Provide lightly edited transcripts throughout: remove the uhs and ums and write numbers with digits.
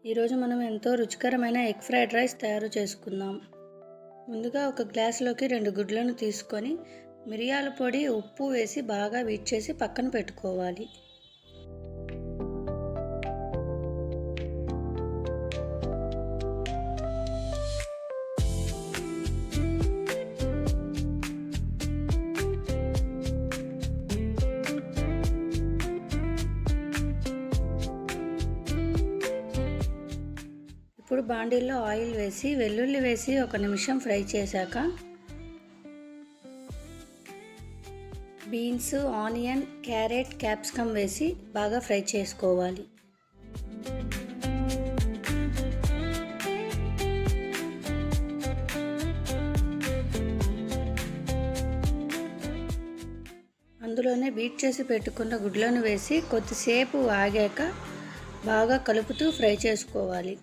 ఈరోజు మనం ఎంతో రుచికరమైన ఎగ్ ఫ్రైడ్ రైస్ తయారు చేసుకుందాం. ముందుగా ఒక గ్లాసులోకి 2 గుడ్లను తీసుకొని మిరియాల పొడి, ఉప్పు వేసి బాగా బీట్ చేసి పక్కన పెట్టుకోవాలి. ఇప్పుడు బాండీలో ఆయిల్ వేసి వెల్లుల్లి వేసి 1 నిమిషం ఫ్రై చేశాక బీన్స్, ఆనియన్, క్యారెట్, క్యాప్సికమ్ వేసి బాగా ఫ్రై చేసుకోవాలి. అందులోనే బీట్ చేసి పెట్టుకున్న గుడ్లను వేసి కొద్దిసేపు ఆగాక బాగా కలుపుతూ ఫ్రై చేసుకోవాలి.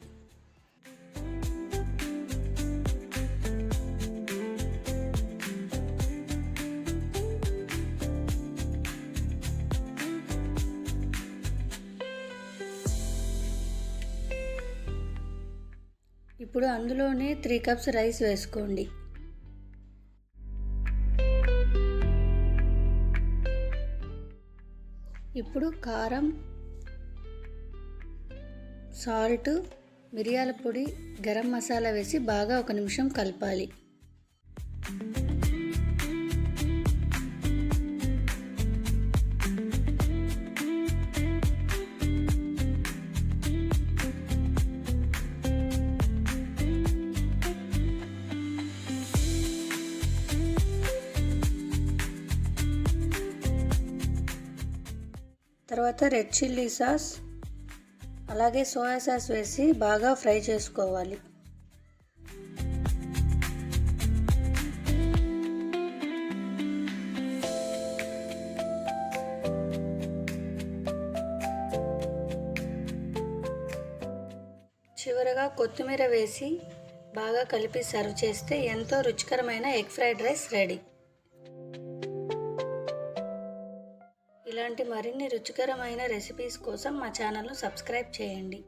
ఇప్పుడు అందులోనే 3 కప్స్ రైస్ వేసుకోండి. ఇప్పుడు కారం, సాల్ట్, మిరియాల పొడి, గరం మసాలా వేసి బాగా 1 నిమిషం కలపాలి. తర్వాత రెడ్ చిల్లీ సాస్ అలాగే సోయా సాస్ వేసి బాగా ఫ్రై చేసుకోవాలి. చివరగా కొత్తిమీర వేసి బాగా కలిపి సర్వ్ చేస్తే ఎంతో రుచికరమైన ఎగ్ ఫ్రైడ్ రైస్ రెడీ. ఇలాంటి మరిన్ని రుచికరమైన రెసిపీస్ కోసం మా ఛానల్ను సబ్స్క్రైబ్ చేయండి.